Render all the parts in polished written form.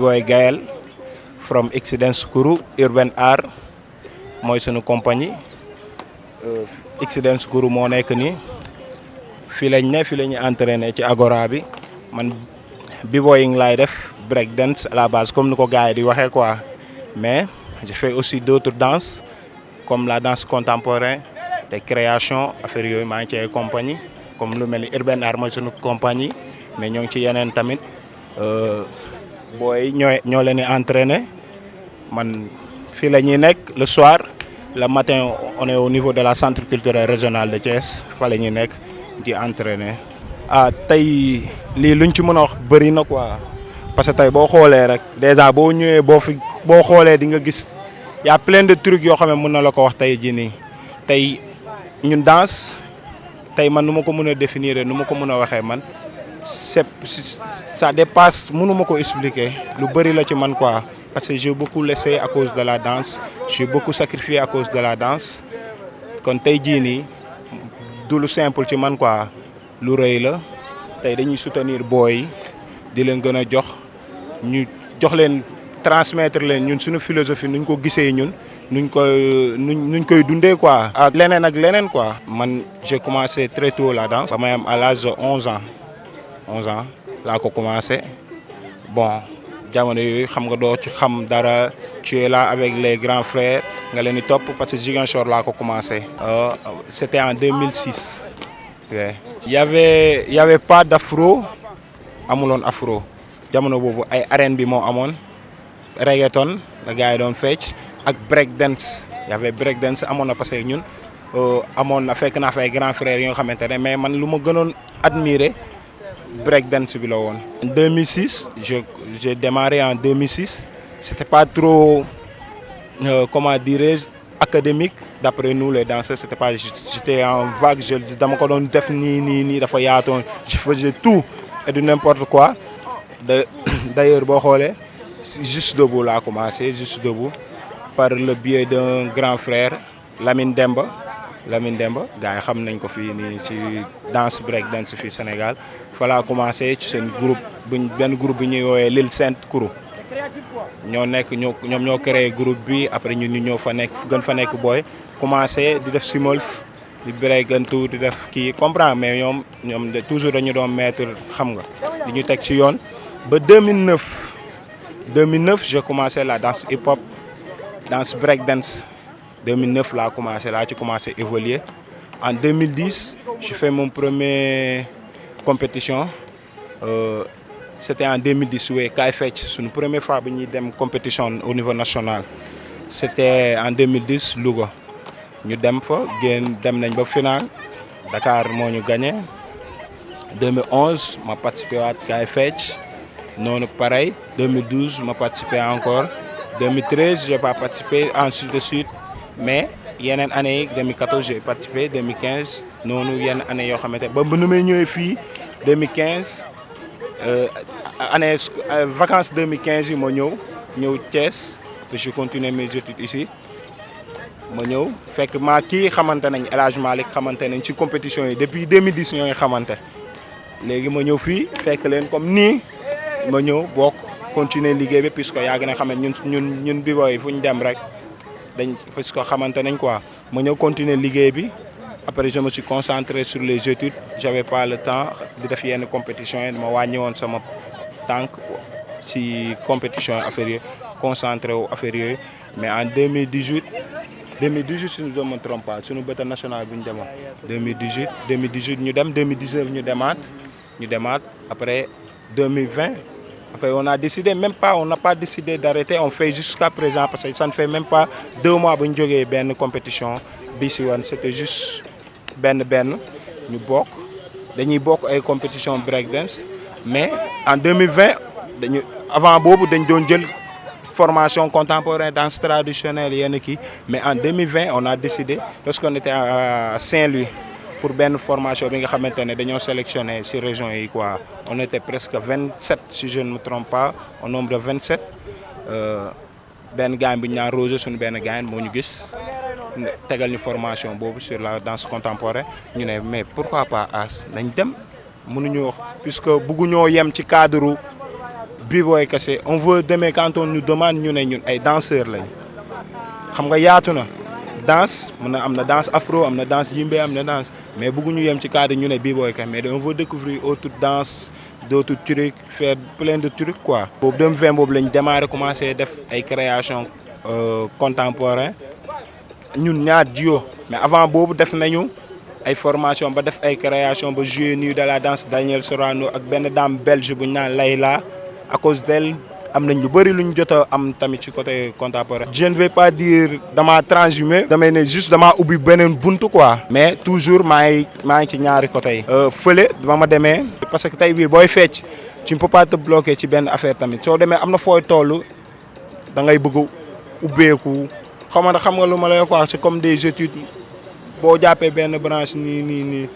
B-boy Gaël from X-Dance Crew Urban Art mooy sunu compagnie X-Dance Crew moo nekk nii fii lañ ne fii la ñuy entraîné ci agora bi man B-boying laay def break dance à la base comme ni ko gars yi di waxee quoi mais je fais aussi d'autres danses comme la danse contemporaine des créations affaire yooyu maa ngi ci ay compagnie comme lu mel ni Urban Art mooy sunu compagnie mais ñoo ngi ci yeneen tamit booy ñoo leen di entraîner man fii la ñuy nekk le soir le matin on est au niveau de la centre culturel régional de Thiès fa la ñuy nekk di entraîner. Tey lii luñ ci mën a wax bëri na quoi parce que tey boo xoolee rek déjà boo ñëwee boo xoolee di nga gis y a plein de trucs yoo xam ne mën na la ko wax tey jii nii tey ñun danse tey man nu ma ko mën a définir nu ma ko mën a waxee man ça dépasse mënu ma ko expliquer lu bëri la ci man quoi parce que j'ai beaucoup laissé à cause de la danse j'ai beaucoup sacrifié à cause de la danse kon tey jii nii du lu simple ci man quoi lu rëy la tey dañuy soutenir booy di leen gën a jox ñu jox leen transmettre leen ñun suñu philosophie nuñ ko gisee ñun nuñ koy dundee quoi. ak leneen quoi. man j'ai commencé très tôt la danse. ba may am à l'âge de 11 ans laa ko commencé bon jamono yooyu xam nga doo ci xam dara tu es là avec les grands frères nga leen di topp parce que Ziguinchor laa ko commencé. C'était en 2006. Ouais. y avait pas d'afro amuloon afro jamono boobu ay R&B moo amoon reggaeton la gars yi doon fecc ak break dance y avait break dance amoon na parce que ñun amoon na fekk naa fa ay grands frères yoo xamante ne mais man lu ma gënoon admirer break dance bi la woon. En 2006 j'ai démarré en 2006 c'était pas trop comment dirais-je académique d'après nous les danseurs c'était pas j'étais en vague dama ko doon def nii dafa yaatoon je faisais tout et de n'importe quoi d'ailleurs boo xoolee Juste Debout laa commencé Juste Debout par le biais d'un grand frère Lamine Demba gars yi xam nañ ko fii nii ci danse break dance fii Sénégal fa laa commencé ci seen benn groupe bi ñuy woowee Lil Saint Crew ñoom ñoo créé groupe bi après ñun ñu ñoo fa nekk gën fa nekk booy commencé di def simolf di breakantu di def kii comprendre mais ñoom toujours dañu doon mettre xam nga di ñu teg ci yoon ba 2009 j'ai commencé la danse hip hop danse break dance 2009 laa ci commencé évoluer en 2010 j'ai fait mon premier compétition c'était en 2010 oui kaay fecc suñu première fois bi ñuy dem compétition au niveau national c'était en 2010 Louga ñu dem fa dem nañ ba final Dakar moo ñu gagné 2011 ma participé waat kaay fecc noonu pareil 2012 ma participé encore 2013 j'ai pas participé ensuite de suite mais yeneen année yi 2014 j'ai participé 2015 noonu yenn année yoo xamante ba nu may ñëwee fii 2015 année vacances 2015 yi ma ñëw Thiès que je continue mes études ici ma ñëw fekk kii xamante nañ El Hadj Malick xamante nañ ci compétition yi depuis 2010 ñoo ngi xamante léegi ma ñëw fii fekk leen comme nii ma ñëw bokk continuer liggéey bi puisque yàgg na xam ne ñun B-boy fu ñu dem rek puisque xamante nañ quoi ma ñëw continuer liggéey bi après je me suis concentré sur les études j'avais pas le temps di def yenn compétition yi ma wàññi woon sama tànk ci compétition affaire yooyu concentré wu affaire yooyu mais en 2018 si je ne me trompe pas suñu bête national bi ñu demoon 2018 ñu dem 2019 ñu demaat après 2020 après on a décidé on n'a pas décidé d'arrêter on fait jusqu'à présent parce que ça ne fait même pas 2 mois bu ñu jógee benn compétition bi si woon c'était juste benn ñu dañuy bokk ay compétition breakdance mais en 2020 avant boobu dañ doon jël formation contemporaine danse traditionnelle yenn kii mais en 2020 on a décidé lorsqu'on était à Saint-Louis pour benn formation bi nga xamante ne dañoo sélectionné ci région yi quoi on était presque 27 si je ne me trompe pas au nombre de 27 benn gaañ bu ñu naan Roger suñu benn gaañ moo ñu gis tegal ñu formation boobu sur la danse contemporaine ñu ne mais pourquoi pas as nañ dem mënuñu wax puisque bëgguñoo yem ci cadre b-boy kese on veut demain quand on nous demande ñu ne ñun ay danseurs lañ xam nga yaatu na danse mën na am na danse afro am na danse yimbe am na danse mais bëgguñu yem ci cadre ñu ne b-boy kese mais on veut découvrir autre danse d'autres trucs faire plein de trucs quoi. boobu 2020 boobu lañ démarré commencé def ay création contemporain ñun ñaar duo mais avant boobu def nañu ay formation ba def ay création ba jouer nuit de la danse Daniel Sorano ak benn dame belge bu ñu naan Layla à cause d'elle am nañ lu bëri lu ñu jot a am tamit ci côté contemporain. je ne vais pas dire dama transhumé damay ne juste dama ubbi beneen buntu quoi. mais toujours maa ngi ci ñaari côté yi. fële ba ma demee parce que tey bii booy fecc tu ne peux pas te bloquer ci benn affaire tamit soo demee am na fooy toll da ngay bëgg ubbeeku xam nga lu ma lay quoi c'est comme des études boo jàppee benn branche nii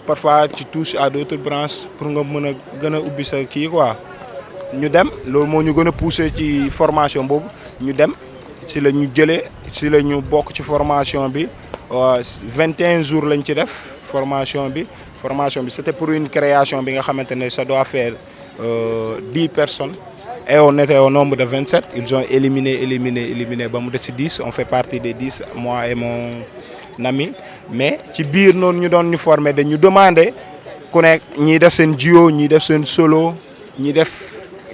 parfois tu touches à d'autres branches pour nga mën a gën a ubbi sa kii quoi. ñu dem loolu moo ñu gën a poussé ci formation boobu ñu dem si la ñu jëlee si la ñu bokk ci formation bi 21 jours lañ ci def formation bi c'était pour une création bi nga xamante ne ça doit faire 10 personnes et on était au nombre de 27 ils ont éliminé ba mu des ci 10 on fait partie des 10 moi et mon ami mais ci biir noonu ñu doon ñu former dañu demander ku nekk ñii def seen duo ñii def seen solo ñii def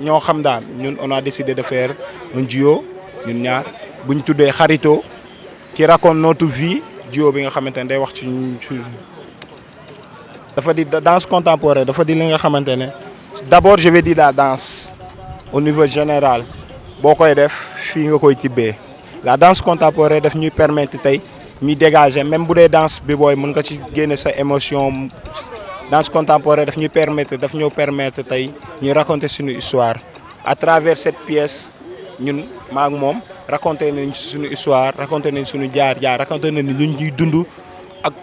ñoo xam daal ñun on a décidé de faire un duo ñun ñaar bu ñu tuddee Xarito qui raconte notre vie duo bi nga xamante ne day wax ci dafa di danse contemporaine dafa di li nga xamante ne d'abord je vais dire la danse au niveau général boo koy def fii nga koy tibbee la danse contemporaine daf ñuy permettre tey ñuy dégager même bu dee danse bi booy mën nga ci génne sa émotion. danse contemporaine daf ñuy permettre tey ñu raconter suñu histoire à travers cette pièce ñun maa ak moom raconter nañ suñu histoire raconter nañ suñu jaar-jaar raconter nañ lu ñuy dund ak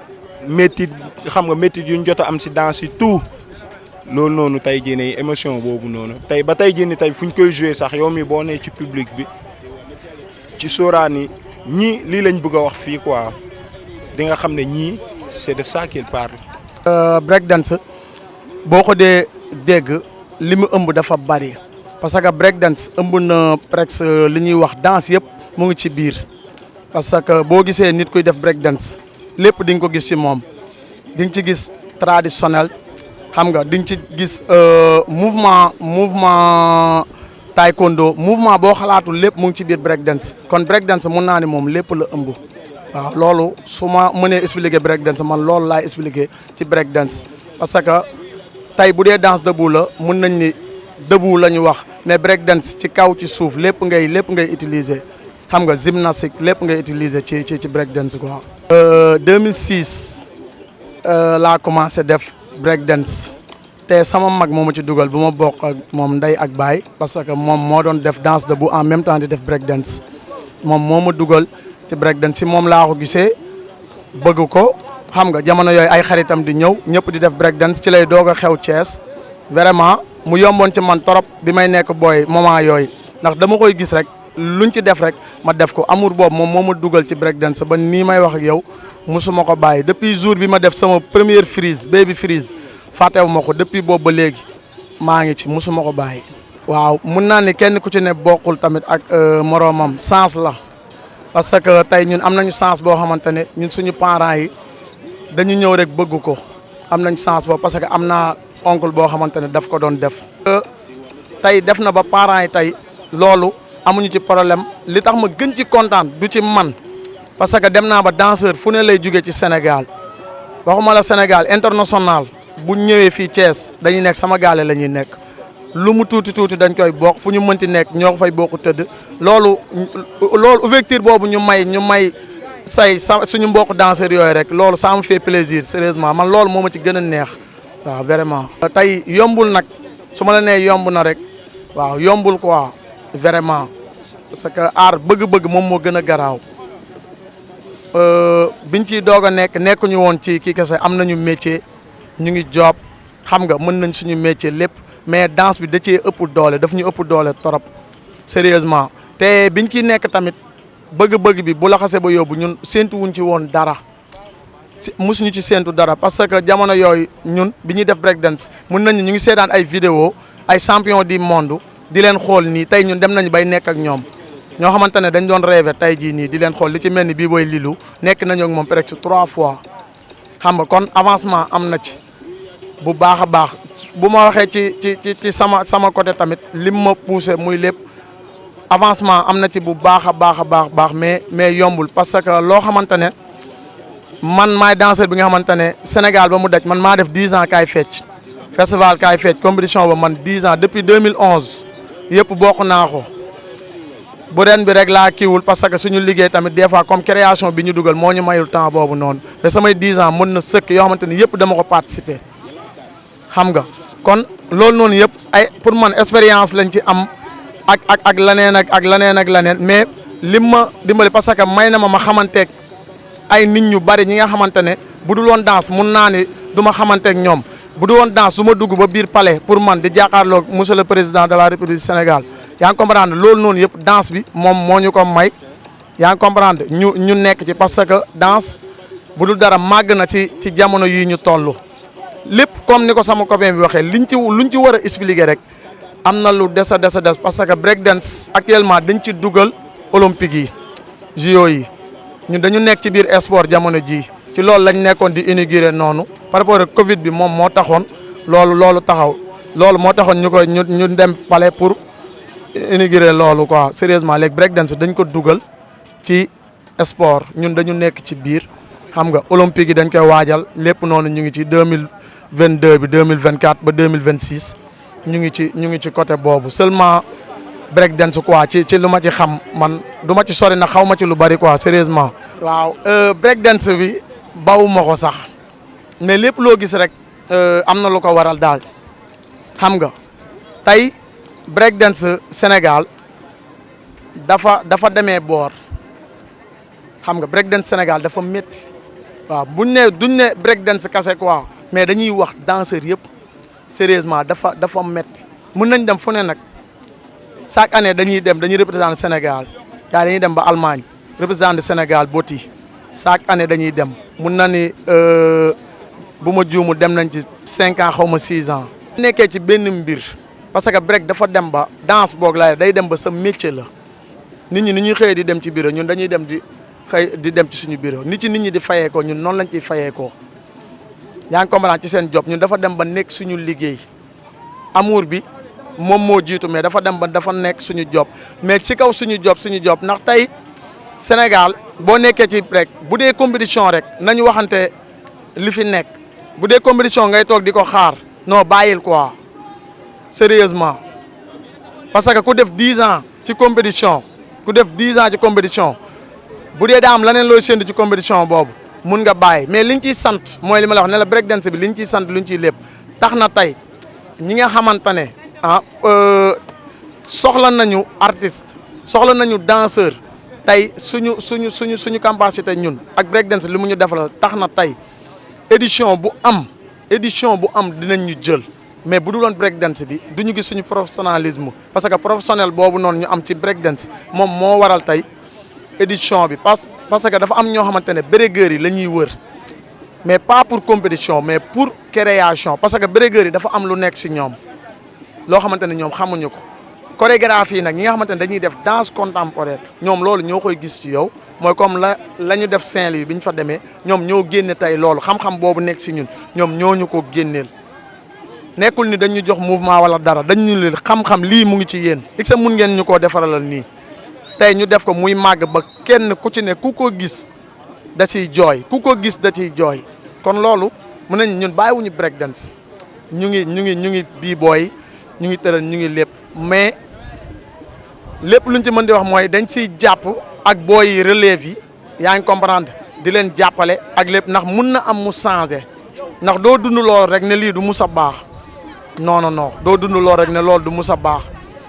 métit xam nga métit yu ñu jot a am ci danse yi tout loolu noonu tey jii nii émotion boobu noonu tey ba tey jii nii tey fu ñu koy jouer sax yow mi boo nee ci public bi ci Sorano ñii lii lañ bëgg a wax fii quoi di nga xam ne ñii c'est de ça qu'il parle. break dance boo ko dee dégg li mu ëmb dafa bari parce que break dance ëmb na presque li ñuy wax danse yëpp mu ngi ci biir parce que boo gisee nit kuy def break dance lépp di nga ko gis ci moom di nga ci gis traditionnel xam nga di nga ci gis mouvement taekwondo mouvement boo xalaatul lépp mu ngi ci biir break dance kon break dance mun naa ni moom lépp la ëmb. waaw loolu su ma mënee expliquer break dance man loolu laay expliquer ci break dance parce que tey bu dee danse debout la mun nañ ni debout la ñu wax mais break dance ci kaw ci suuf lépp ngay utiliser xam nga gymnastique lépp ngay utiliser ci break dance quoi. 2006 laa commencé def break dance te sama mag moo ma ci dugal bu ma bokk ak moom ndey ak baay parce que moom moo doon def danse debout en même temps di def break dance moom moo ma dugal. ci break dance si moom laa ko gisee bëgg ko xam nga jamono yooyu ay xaritam di ñëw ñëpp di def break dance ci lay doog a xew Thiès vraiment mu yomboon ci man trop bi may nekk booy moment yooyu ndax dama koy gis rek luñ ci def rek ma def ko amour boobu moom moo ma dugal ci break dance ba nii may wax ak yow musuma ko bàyyi depuis jour bi ma def sama première freeze baby freeze fàttewu ma ko depuis boobu ba léegi maa ngi ci musuma ko bàyyi. waaw mun naa ni kenn ku ci ne bokkul tamit ak moroomam sens la. parce que tey ñun am nañu chance boo xamante ne ñun suñu parents yi dañu ñëw rek bëgg ko am nañ chance boobu parce que am naa oncle boo xamante ne daf ko doon def. tey def na ba parents yi tey loolu amuñu ci problème li tax ma gën ci kontaan du ci man parce que dem naa ba danseur fu ne lay jóge ci Sénégal waxuma la Sénégal international bu ñëwee fii Thiès dañuy nekk sama gaale la ñuy nekk. lu mu tuuti dañ koy bokk fu ñu mënti nekk ñoo ko fay bokk tëdd loolu ouverture boobu ñu may suñu mbokk danseurs yooyu rek loolu ça me fait plaisir sérieusement man loolu moo ma ci gën a neex waaw vraiment. tey yombul nag su ma la nee yomb na rek waaw yombul quoi vraiment parce que aar bëgg-bëgg moom moo gën a garaaw biñ ciy doog a nekkuñu woon ci kii kese am nañu métier ñu ngi job xam nga mën nañ suñu métier lépp. mais danse bi da cee ëpp doole daf ñu ëpp doole trop sérieusement te biñ ciy nekk tamit bëgg-bëgg bi bu la xasee ba yóbbu ñun séntu wuñ ci woon dara musuñu ci séntu dara parce que jamono yooyu ñun bi ñuy def break dance mun nañu ñu ngi seetaan ay vidéo ay champion du monde di leen xool nii tey ñun dem nañu bay nekk ak ñoom ñoo xamante ne dañ doon rêvé tey jii nii di leen xool li ci mel ni bii booy lilu nekk nañu ak moom presque 3 fois xam nga kon avancement am na ci bu baax a baax bu ma waxee ci sama côté tamit lim ma poussé muy lépp avancement am na ci bu baax a baax mais yombul parce que loo xamante ne man maay danseur bi nga xamante ne Sénégal ba mu daj man maa def 10 ans kaay fecc festival kaay fecc compétition ba man 10 ans depuis 2011 yëpp bokk naa ko bu ren bi rek laa kiiwul parce que suñu liggéey tamit des fois comme création bi ñu dugal moo ñu mayul temps boobu noonu te samay 10 ans mën na sëkk yoo xamante ne yëpp dama ko participer xam nga kon loolu noonu yëpp ay pour man expérience lañ ci am ak leneen mais lim ma dimbali parce que may na ma xamanteeg ay nit ñu bari ñi nga xamante ne bu dul woon danse mun naa ni du ma xamanteeg ñoom bu dul woon danse du ma dugg ba biir palais pour man di jàkkaarloog monsieur le président de la république du Sénégal yaa ngi comprendre loolu noonu yëpp danse bi moom moo ñu ko may yaa ngi comprendre ñu nekk ci parce que danse bu dul dara màgg na ci jamono yii ñu toll lépp comme ni ko sama copain bi waxee luñ ci war a expliquer rek am na lu des a des parce que break dance actuellement dañ ci dugal olympique yi JO yi ñun dañu nekk ci biir sport jamono ji ci loolu lañ nekkoon di inaugurer noonu par rapport ak Covid bi moom moo taxoon loolu taxaw loolu moo taxoon ñu dem palais pour inaugurer loolu quoi sérieusement léegi break dance dañ ko dugal ci sport ñun dañu nekk ci biir xam nga olympique yi dañ koy waajal lépp noonu ñu ngi ci 2022 bi 2024 ba 2026 ñu ngi ci côté boobu seulement break dance quoi ci lu ma ci xam man du ma ci sori na xaw ma ci lu bari quoi sérieusement waaw break dance bi bawuma ko sax mais lépp loo gis rek am na lu ko waral daal xam nga tey break dance Sénégal dafa demee boor xam nga break dance Sénégal dafa métti waaw duñ ne break dance kase quoi mais dañuy wax danseur yëpp sérieusement dafa métti mën nañ dem fu ne nag chaque année dañuy représenter Sénégal yaa dañuy dem ba Allemagne représenter Sénégal boti chaque année dañuy dem mun na ni bu ma juumu dem nañ ci 5 ans xaw ma 6 ans. nekkee ci benn mbir parce que break dafa dem ba danse boog laay day dem ba sa métier la nit ñi ni ñuy xëyee di dem ci bureau ñun dañuy dem di dem ci suñu bureau nit ñi di fayee ko ñun noonu lañ ciy fayee ko yaa ngi comprendre ci seen job ñun dafa dem ba nekk suñu liggéey amour bi moom moo jiitu mais dafa dem ba dafa nekk suñu job mais ci kaw suñu job ndax tey Sénégal boo nekkee ci break bu dee compétition rek nañu waxante li fi nekk bu dee compétition ngay toog di ko xaar non bàyyil quoi sérieusement parce que ku def 10 ans ci compétition bu dee daa am leneen looy séntu ci compétition boobu mun nga bàyyi mais liñ ciy sant mooy li ma la wax ne la break dance bi liñ ciy sant luñ ciy lépp tax na tey ñi nga xamante ne soxla nañu artiste soxla nañu danseur tey suñu capacité ñun ak break dance li mu ñu defal tax na tey édition bu am dinañ ñu jël mais bu dul woon break dance bi du ñu gis suñu professionnalisme parce que professionnel boobu noonu ñu am ci break dance moom moo waral tey édition bi parce que dafa am ñoo xamante ne bregueurs yi la ñuy wër mais pas pour compétition mais pour création parce que bregueurs yi dafa am lu nekk si ñoom loo xamante ne ñoom xamuñu ko chorégraphie yi nag ñi nga xamante ne dañuy def danse contemporaine ñoom loolu ñoo koy gis ci yow mooy comme la ñu def Saint-Louis bi ñu fa demee ñoom ñoo génne tey loolu xam-xam boobu nekk si ñun ñoom ñoo ñu ko génneel nekkul ni dañu jox mouvement wala dara dañu leen xam-xam lii mu ngi ci yéen sa mun ngeen ñu koo defaralal nii tey ñu def ko muy màgg ba kenn ku ci ne ku ko gis da ciy jooy kon loolu mën nañ ñun bàyyiwuñu break dance ñu ngi b-boy ñu ngi tëral ñu ngi lépp mais lépp luñ ci mën di wax mooy dañ siy jàpp ak booy yi relève yi yaa ngi comprendre di leen jàppale ak lépp ndax mun na am mu changé ndax doo dund loolu rek ne lii du mus a baax non doo dund loolu rek ne loolu du mus a baax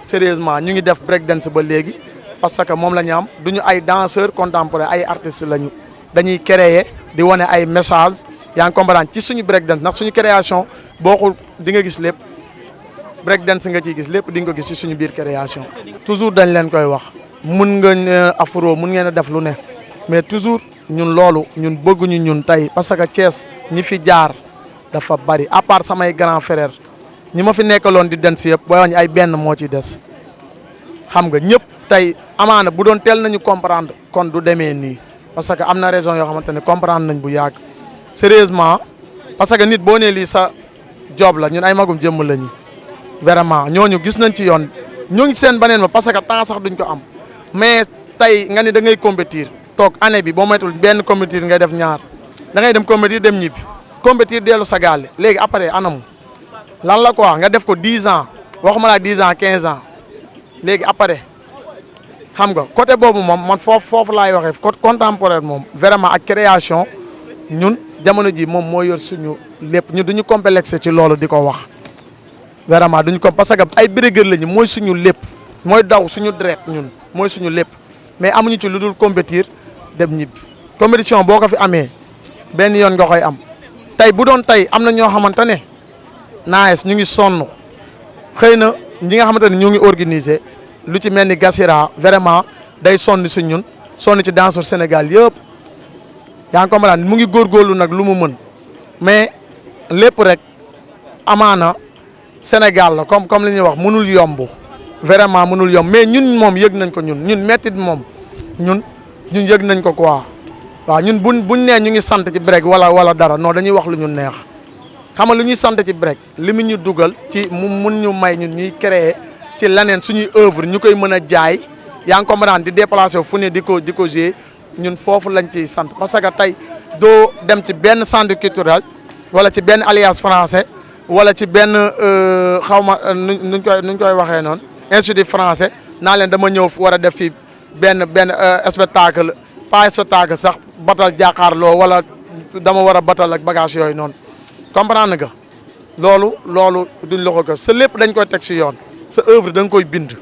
sérieusement ñu ngi def break dance ba léegi parce que moom la ñu am duñu ay danseurs contemporains ay artistes lañu dañuy créer di wane ay messages yaa ngi comprendre ci suñu break dance ndax suñu création boo ko di nga gis lépp break dance nga ciy gis lépp di nga ko gis ci suñu biir création. toujours dañ leen koy wax mun nga afro mun ngeen a def lu ne mais toujours ñun loolu ñun bëgguñu ñun tey parce que Thiès ñi fi jaar dafa bari à part samay grand frère ñi ma fi nekkaloon di dance yëpp booy wax ay benn moo ci des xam nga ñëpp tey amaana bu doon teel nañu comprendre kon du demee nii parce que am na raison yoo xamante ne comprendre nañ bu yàgg sérieusement parce que nit boo nee lii sa job la ñun ay magum jëmm lañu vraiment ñooñu gis nañ ci yoon ñoo ngi seen beneen ba parce que temps sax duñ ko am mais tey nga ni da ngay compétir toog année bi boo moytul benn compétir ngay def ñaar da ngay dem compétir dem ñibbi compétir dellu sa gaale léegi après anamu lan la quoi nga def ko 10 ans waxuma la 10 ans 15 ans léegi après xam nga côté boobu moom man foofu laay waxee côté contemporain moom vraiment ak création ñun jamono ji moom moo yor suñu lépp ñun duñu complexé ci loolu di ko wax vraiment duñu ko parce que ay bérégër lañu mooy suñu lépp mooy daw suñu deret ñun mooy suñu lépp mais amuñu ci lu dul compétir dem ñibbi compétition boo ko fi amee benn yoon nga koy am tey bu doon tey am na ñoo xamante ne naes ñu ngi sonn xëy na ñi nga xamante ne ñu ngi organiser lu ci mel ni Gassira vraiment day sonn si ñun sonn ci danseur Sénégal yëpp yaa ngi comprendre mu ngi góorgóorlu nag lu mu mën mais lépp rek amaana Sénégal la comme li ñuy wax mënul yomb vraiment mënul yomb mais ñun moom yëg nañ ko ñun mettit moom ñun yëg nañ ko quoi waaw ñun buñ nee ñu ngi sant ci break wala dara non dañuy wax lu ñu neex xam nga lu ñuy sant ci break li mu ñu dugal ci mu mun ñu may ñun ñuy créer ci leneen suñuy œuvre ñu koy mën a jaay yaa ngi comprendre di déplacer fu ne di ko jouer ñun foofu lañ ciy sant parce que tey doo dem ci benn centre culturel wala ci benn alliance français wala ci benn xaw ma nuñ koy waxee noonu institut français naa leen dama ñëw war a def fi benn spectacle pas spectacle sax batal jàkkaarloo wala dama war a batal ak bagage yooyu noonu comprendre nga loolu duñ la ko sa lépp dañ koy teg si yoon sa œuvre da nga koy bind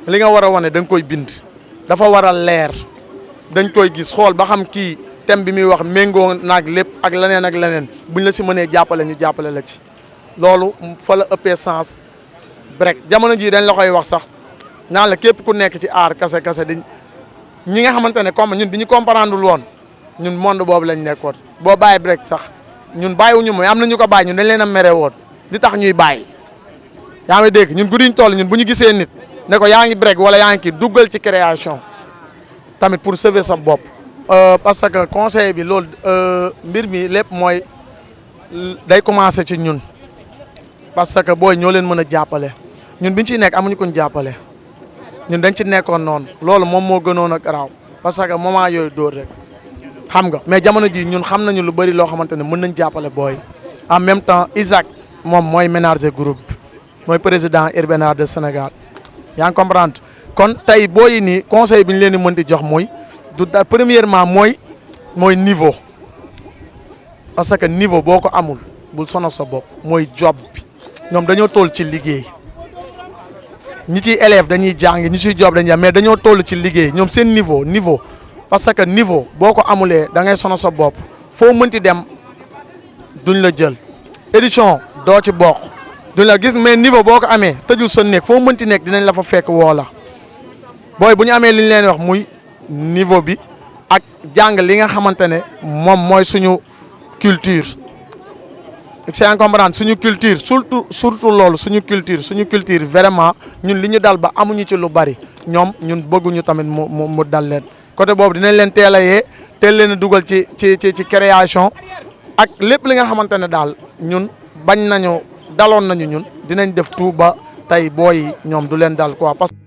li nga war a wane da nga koy bind dafa war a leer dañ koy gis xool ba xam kii thème bi muy wax méngoo naag lépp ak leneen buñ la si mënee jàppale ñu jàppale la ci loolu fa la ëppee sens break jamono jii dañ la koy wax sax naan la képp ku nekk ci aar kase di ñi nga xamante ne comme ñun bi ñu comprendre woon ñun monde boobu lañ nekkoon boo bàyyi break sax ñun bàyyiwuñu mooy am na ñu ko bàyyi ñun dañ leen a mere woon li tax ñuy bàyyi yaa ngi dégg ñun guddiñ toll ñun bu ñu gisee nit ne ko yaa ngi break wala yaa ngi kii duggal ci création tamit pour sauver sa bopp parce que conseil bi loolu mbir mi lépp mooy day commencer ci ñun parce que booy ñoo leen mën a jàppale ñun biñ ciy nekk amuñu ko ñu jàppale ñun dañ ci nekkoon noonu loolu moom moo gënoon a garaaw parce que moment yooyu dóor rek xam nga mais jamono ji ñun xam nañu lu bëri loo xamante ne mën nañ jàppale booy en même temps Isaac moom mooy ménager groupe bi mooy président urbain art de Sénégal yaa ngi comprendre kon tey booy yi nii conseil bi ñu leen di mën di jox mooy premièrement mooy niveau parce que niveau boo ko amul bul sono sa bopp mooy job bi ñoom dañoo toll ci liggéey ñi ciy élève dañuy jàng ñi ciy job dañuy jàng mais dañoo toll ci liggéey ñoom seen niveau parce que niveau boo ko amulee da ngay sono sa bopp foo mënti dem duñ la jël édition doo ci bokk duñ la gis mais niveau boo ko amee tëjul sa nekk foo mënti nekk dinañ la fa fekk woo la booy bu ñu amee li ñu leen wax muy niveau bi ak jàng li nga xamante ne moom mooy suñu culture c'est comprendre suñu culture surtout loolu suñu culture vraiment ñun li ñu dal ba amuñu ci lu bari ñoom ñun bëgguñu tamit mu dal leen côté boobu dinañ leen teel a yee teel leen a dugal ci création ak lépp li nga xamante ne daal ñun daloon nañu ñun dinañ def tout ba tey booy ñoom du leen dal quoi parce que